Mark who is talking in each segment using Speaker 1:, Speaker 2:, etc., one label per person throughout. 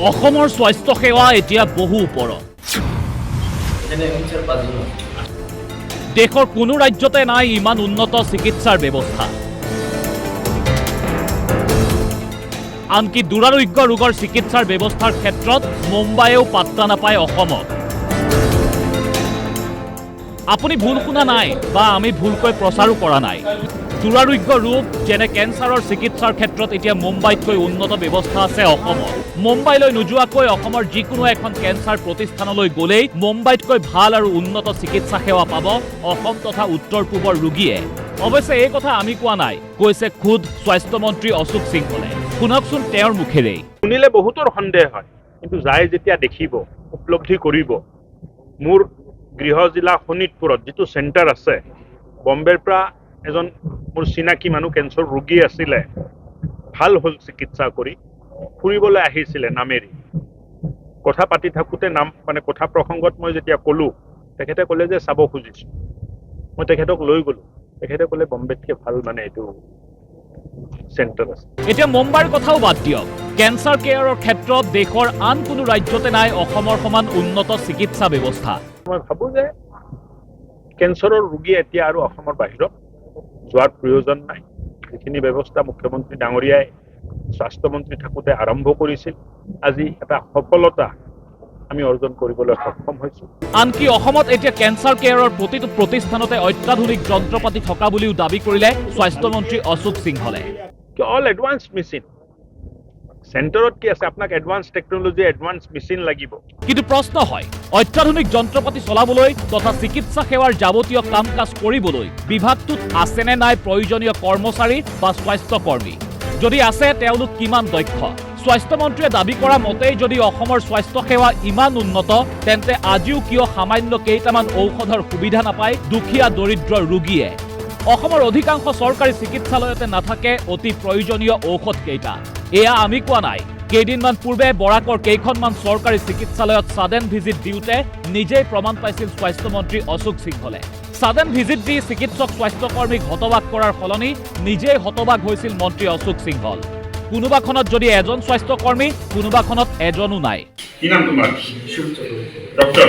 Speaker 1: অসমৰ স্বাস্থ্য সেৱা এতিয়া বহু ওপৰত। দেশৰ কোনো ৰাজ্যতে নাই ইমান উন্নত চিকিৎসাৰ ব্যৱস্থা। আনকি দুৰাৰোগ্য ৰোগৰ চিকিৎসাৰ ব্যৱস্থাৰ ক্ষেত্ৰত মুম্বাইয়েও পাত্তা নাপায় অসমত। আপুনি ভুল শুনা নাই বা আমি ভুলকৈ প্ৰচাৰো কৰা নাই। দুৰাৰোগ্য ৰোগ যেনে কেঞ্চাৰৰ চিকিৎসাৰ ক্ষেত্ৰত এতিয়া মুম্বাইতকৈ উন্নত ব্যৱস্থা আছে অসমত। মুম্বাইলৈ নোযোৱাকৈ অসমৰ যিকোনো এখন কেঞ্চাৰ প্ৰতিষ্ঠানলৈ গ'লেই মুম্বাইতকৈ ভাল আৰু উন্নত চিকিৎসা সেৱা পাব অসম তথা উত্তৰ পূবৰ ৰোগীয়ে। অৱশ্যে এই কথা আমি কোৱা নাই, কৈছে খুদ স্বাস্থ্যমন্ত্ৰী অশোক সিংহলে। শুনকচোন তেওঁৰ মুখেৰেই।
Speaker 2: শুনিলে বহুতৰ সন্দেহ হয়, কিন্তু যাই যেতিয়া দেখিব, উপলব্ধি কৰিব, মোৰ গৃহ জিলা শোণিতপুৰত যিটো চেণ্টাৰ আছে, বম্বেৰ পৰা এজন মোৰ চিনাকি মানুহ কেঞ্চাৰ ৰোগী আছিলে, ভাল হ'ল চিকিৎসা কৰি, ফুৰিবলৈ আহিছিলে নামেৰি। কথা পাতি থাকোঁতে কথা প্ৰসংগত মই যেতিয়া ক'লোঁ, তেখেতে ক'লে যে চাব খুজিছোঁ। মই তেখেতক লৈ গ'লোঁ, তেখেতে ক'লে বম্বেতকৈ ভাল এইটো চেণ্টাৰ আছে।
Speaker 1: এতিয়া মুম্বাইৰ কথাও বাদ দিয়ক, কেঞ্চাৰ কেয়াৰৰ ক্ষেত্ৰত দেশৰ আন কোনো ৰাজ্যতে নাই অসমৰ সমান উন্নত চিকিৎসা ব্যৱস্থা।
Speaker 2: মই ভাবোঁ যে কেঞ্চাৰৰ ৰোগী এতিয়া আৰু অসমৰ বাহিৰত যোৱাৰ প্ৰয়োজন নাই। যিখিনি ব্যৱস্থা মুখ্যমন্ত্ৰী ডাঙৰীয়াই স্বাস্থ্যমন্ত্ৰী থাকোঁতে আৰম্ভ কৰিছিল, আজি এটা সফলতা আমি অৰ্জন কৰিবলৈ সক্ষম হৈছোঁ।
Speaker 1: আনকি অসমত এতিয়া কেঞ্চাৰ কেয়াৰৰ প্ৰতিটো প্ৰতিষ্ঠানতে অত্যাধুনিক যন্ত্ৰপাতি থকা বুলিও দাবী কৰিলে স্বাস্থ্যমন্ত্ৰী অশোক সিংহলে।
Speaker 2: অল এডভান্স মেচিন চেণ্টাৰত কি আছে, আপোনাক এডভান্স টেকনলজি, এডভান্স মেচিন লাগিব। কিন্তু
Speaker 1: প্ৰশ্ন হয়, অত্যাধুনিক যন্ত্ৰপাতি চলাবলৈ তথা চিকিৎসা সেৱাৰ যাৱতীয় কাম কাজ কৰিবলৈ বিভাগটোত আছেনে নাই প্ৰয়োজনীয় কৰ্মচাৰী বা স্বাস্থ্যকৰ্মী? যদি আছে, তেওঁলোক কিমান দক্ষ? স্বাস্থ্যমন্ত্ৰীয়ে দাবী কৰা মতেই যদি অসমৰ স্বাস্থ্য সেৱা ইমান উন্নত, তেন্তে আজিও কিয় সামান্য কেইটামান ঔষধৰ সুবিধা নাপায় দুখীয়া দৰিদ্ৰ ৰোগীয়ে? অসমৰ অধিকাংশ চৰকাৰী চিকিৎসালয়তে নাথাকে অতি প্ৰয়োজনীয় ঔষধ কেইটা। এয়া আমি কোৱা নাই। কেইদিনমান পূৰ্বে বৰাকৰ কেইখনমান চৰকাৰী চিকিৎসালয়ত ছাডেন ভিজিট দিওঁতে নিজেই প্ৰমাণ পাইছিল স্বাস্থ্যমন্ত্ৰী অশোক সিংহলে। ছাডেন ভিজিট দি চিকিৎসক স্বাস্থ্যকৰ্মীক হতবাক কৰাৰ সলনি নিজেই হতবাক হৈছিল মন্ত্ৰী অশোক সিংহল। কোনোবাখনত যদি এজন স্বাস্থ্যকৰ্মী, কোনোবাখনত এজনো নাই।
Speaker 2: কি নাম তোমাৰ? ডক্টৰ।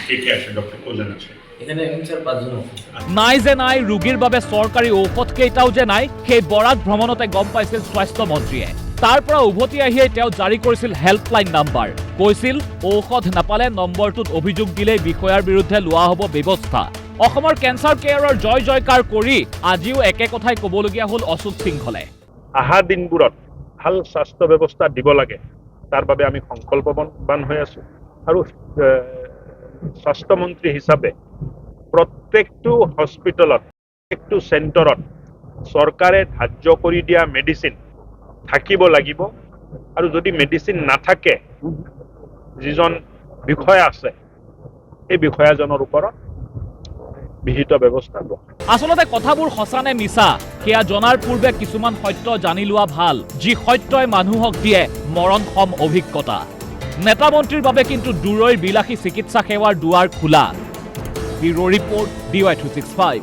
Speaker 2: ঠিকে আছে, ডক্টৰ কোজন আছে।
Speaker 1: নাই যে নাই ৰোগীৰ বাবে চৰকাৰী ঔষধ কেইটাও যে নাই, সেই বৰাক ভ্ৰমণতে গম পাইছিল স্বাস্থ্যমন্ত্ৰীয়ে। তাৰ পৰা উভতি আহিয়েই তেওঁ জাৰি কৰিছিল হেল্পলাইন নাম্বাৰ। কৈছিল ঔষধ নাপালে নম্বৰটোত অভিযোগ দিলেই বিষয়াৰ বিৰুদ্ধে লোৱা হ'ব ব্যৱস্থা। অসমৰ কেঞ্চাৰ কেয়াৰৰ জয় জয়কাৰ কৰি আজিও একে কথাই ক'বলগীয়া হ'ল অশোক সিংহলে।
Speaker 2: অহা দিনবোৰত ভাল স্বাস্থ্য ব্যৱস্থা দিব লাগে, তাৰ বাবে আমি সংকল্পবান হৈ আছোঁ। আৰু স্বাস্থ্যমন্ত্ৰী হিচাপে প্ৰত্যেকটো হস্পিটেলত, প্ৰত্যেকটো চেণ্টাৰত চৰকাৰে ধাৰ্য কৰি দিয়া মেডিচিন থাকিব লাগিব। আৰু যদি মেডিচিন নাথাকে, যিজন বিষয়া আছে, এই বিষয়াজনৰ ওপৰত বিহিত ব্যৱস্থা লোৱা।
Speaker 1: আচলতে কথাবোৰ সঁচা নে মিছা সেয়া জনাৰ পূৰ্বে কিছুমান সত্য জানি লোৱা ভাল, যি সত্যই মানুহক দিয়ে মৰণসম অভিজ্ঞতা। নেতা মন্ত্ৰীৰ বাবে কিন্তু দূৰৈৰ বিলাসী চিকিৎসা সেৱাৰ দুৱাৰ খোলা। Bureau' report, DY365।